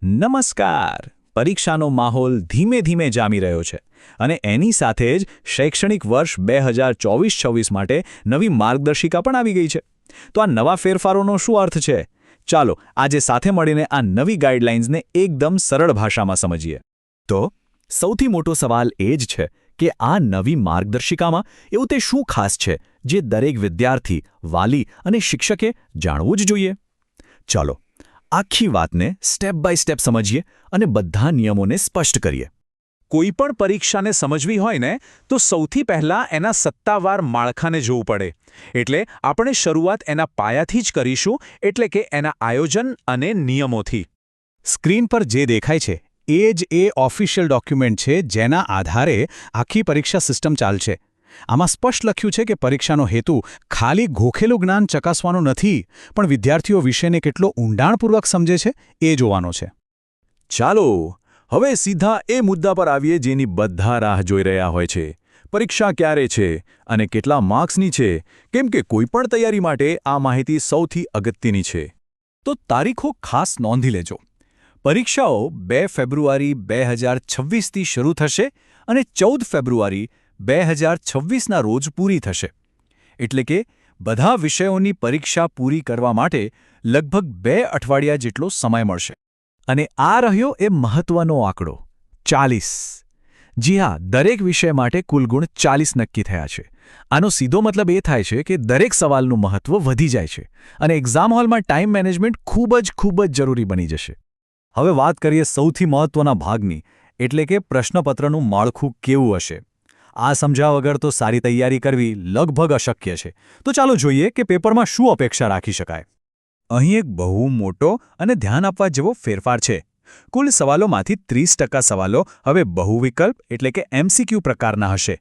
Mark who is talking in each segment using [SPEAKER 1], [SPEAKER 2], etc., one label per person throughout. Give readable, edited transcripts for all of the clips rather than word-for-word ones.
[SPEAKER 1] નમસ્કાર. પરીક્ષાનો માહોલ ધીમે ધીમે જામી રહ્યો છે અને એની સાથે જ શૈક્ષણિક વર્ષ 2024-26 માટે નવી માર્ગદર્શિકા પણ આવી ગઈ છે. તો આ નવા ફેરફારોનો શું અર્થ છે? ચાલો આજે સાથે મળીને આ નવી ગાઈડલાઇન્સને એકદમ સરળ ભાષામાં સમજીએ. તો સૌથી મોટો સવાલ એ જ છે કે આ નવી માર્ગદર્શિકામાં એવું તે શું ખાસ છે જે દરેક વિદ્યાર્થી, વાલી અને શિક્ષકે જાણવું જ જોઈએ? ચાલો આખી વાતને સ્ટેપ બાય સ્ટેપ સમજીએ અને બધા નિયમોને સ્પષ્ટ કરીએ.
[SPEAKER 2] કોઈપણ પરીક્ષાને સમજવી હોય ને તો સૌથી પહેલાં એના સત્તાવાર માળખાને જોવું પડે. એટલે આપણે શરૂઆત એના પાયાથી જ કરીશું, એટલે કે એના આયોજન અને નિયમોથી.
[SPEAKER 3] સ્ક્રીન પર જે દેખાય છે એ જ એ ઓફિશિયલ ડોક્યુમેન્ટ છે જેના આધારે આખી પરીક્ષા સિસ્ટમ ચાલશે. આમાં સ્પષ્ટ લખ્યું છે કે પરીક્ષાનો હેતુ ખાલી ગોખેલું જ્ઞાન ચકાસવાનો નથી, પણ વિદ્યાર્થીઓ વિષયને કેટલો ઊંડાણપૂર્વક સમજે છે એ જોવાનો છે.
[SPEAKER 1] ચાલો હવે સીધા એ મુદ્દા પર આવીએ જેની બધા રાહ જોઈ રહ્યા હોય છે. પરીક્ષા ક્યારે છે અને કેટલા માર્ક્સની છે? કેમ કે કોઈપણ તૈયારી માટે આ માહિતી સૌથી અગત્યની છે.
[SPEAKER 3] તો તારીખો ખાસ નોંધી લેજો. પરીક્ષાઓ 2 ફેબ્રુઆરી 2026થી શરૂ થશે અને 14 ફેબ્રુઆરી 2026ના રોજ પૂરી થશે. એટલે કે બધા વિષયોની પરીક્ષા પૂરી કરવા માટે લગભગ 2 અઠવાડિયા જેટલો સમય મળશે. અને આ રહ્યો એ મહત્વનો આંકડો 40. જી હા, દરેક વિષય માટે કુલ ગુણ 40 નક્કી થયા છે. આનો સીધો મતલબ એ થાય છે કે દરેક સવાલનું મહત્વ વધી જાય છે અને એક્ઝામ હોલમાં ટાઈમ મેનેજમેન્ટ ખૂબ જ જરૂરી બની જશે. હવે વાત કરીએ સૌથી મહત્વના ભાગની, એટલે કે પ્રશ્નપત્રનું માળખું કેવું હશે. આ સમજ્યા વગર તો સારી તૈયારી કરવી લગભગ અશક્ય છે. તો ચાલો જોઈએ કે પેપરમાં શું અપેક્ષા રાખી શકાય. અહીં એક બહુ મોટો અને ધ્યાન આપવા જેવો ફેરફાર છે. કુલ સવાલોમાંથી 30% સવાલો હવે બહુવિકલ્પ એટલે કે MCQ પ્રકારના હશે.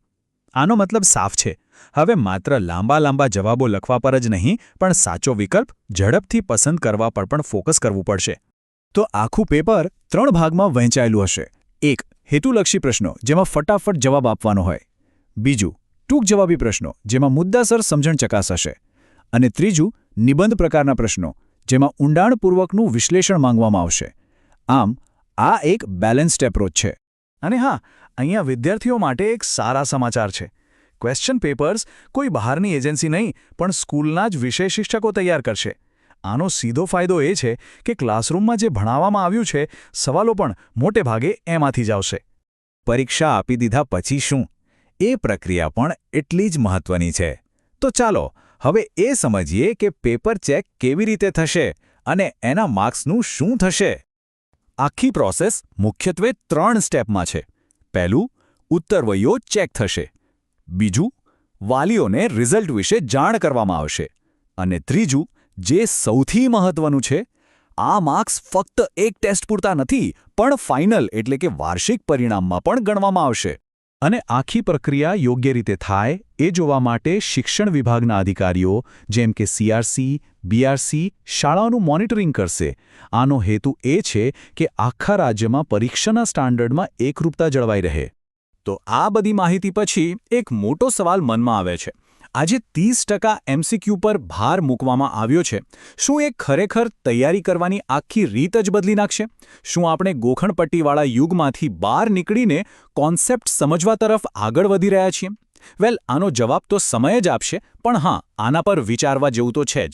[SPEAKER 3] આનો મતલબ સાફ છે. હવે માત્ર લાંબા જવાબો લખવા પર જ નહીં, પણ સાચો વિકલ્પ ઝડપથી પસંદ કરવા પર પણ ફોકસ કરવું પડશે. તો આખું પેપર 3 ભાગમાં વહેંચાયેલું હશે. 1. હેતુલક્ષી પ્રશ્નો જેમાં ફટાફટ જવાબ આપવાનો હોય. 2. ટૂંક જવાબી પ્રશ્નો જેમાં મુદ્દાસર સમજણ ચકાસાશે. અને 3. નિબંધ પ્રકારના પ્રશ્નો જેમાં ઊંડાણપૂર્વકનું વિશ્લેષણ માંગવામાં આવશે. આમ આ એક બેલેન્સ્ડ એપ્રોચ છે. અને હા, અહીંયા વિદ્યાર્થીઓ માટે એક સારા સમાચાર છે. ક્વેશ્ચન પેપર્સ કોઈ બહારની એજન્સી નહીં, પણ સ્કૂલના જ વિષય શિક્ષકો તૈયાર કરશે. આનો સીધો ફાયદો એ છે કે ક્લાસરૂમમાં જે ભણાવવામાં આવ્યું છે, સવાલો પણ મોટે ભાગે એમાંથી જ આવશે. પરીક્ષા આપી દીધા પછી શું? એ પ્રક્રિયા પણ એટલી જ મહત્વની છે. તો ચાલો હવે એ સમજીએ કે પેપર ચેક કેવી રીતે થશે અને એના માર્ક્સનું શું થશે. આખી પ્રોસેસ મુખ્યત્વે 3 સ્ટેપમાં છે. પહેલું, ઉત્તરવહીઓ ચેક થશે. બીજું, વાલીઓને રિઝલ્ટ વિશે જાણ કરવામાં આવશે. અને 3, જે સૌથી મહત્વનું છે, આ માર્ક્સ ફક્ત એક ટેસ્ટ પૂરતા નથી, પણ ફાઇનલ એટલે કે વાર્ષિક પરિણામમાં પણ ગણવામાં આવશે. અને આખી પ્રક્રિયા યોગ્ય રીતે થાય એ જોવા માટે શિક્ષણ વિભાગના અધિકારીઓ જેમ કે CRC, BRC શાળાઓનું મોનિટરિંગ કરશે. આનો હેતુ એ છે કે આખા રાજ્યમાં પરીક્ષાના સ્ટાન્ડર્ડમાં એકરૂપતા જળવાઈ રહે. તો આ બધી માહિતી પછી એક મોટો સવાલ મનમાં આવે છે. આજે 30% MCQ પર ભાર મૂકવામાં આવ્યો છે. શું એ ખરેખર તૈયારી કરવાની આખી રીત જ બદલી નાખશે? શું આપણે ગોખણપટ્ટીવાળા યુગમાંથી બહાર નીકળીને કોન્સેપ્ટ સમજવા તરફ આગળ વધી રહ્યા છીએ? વેલ, આનો જવાબ તો સમય જ આપશે, પણ હા, આના પર વિચારવા જેવું તો છે જ.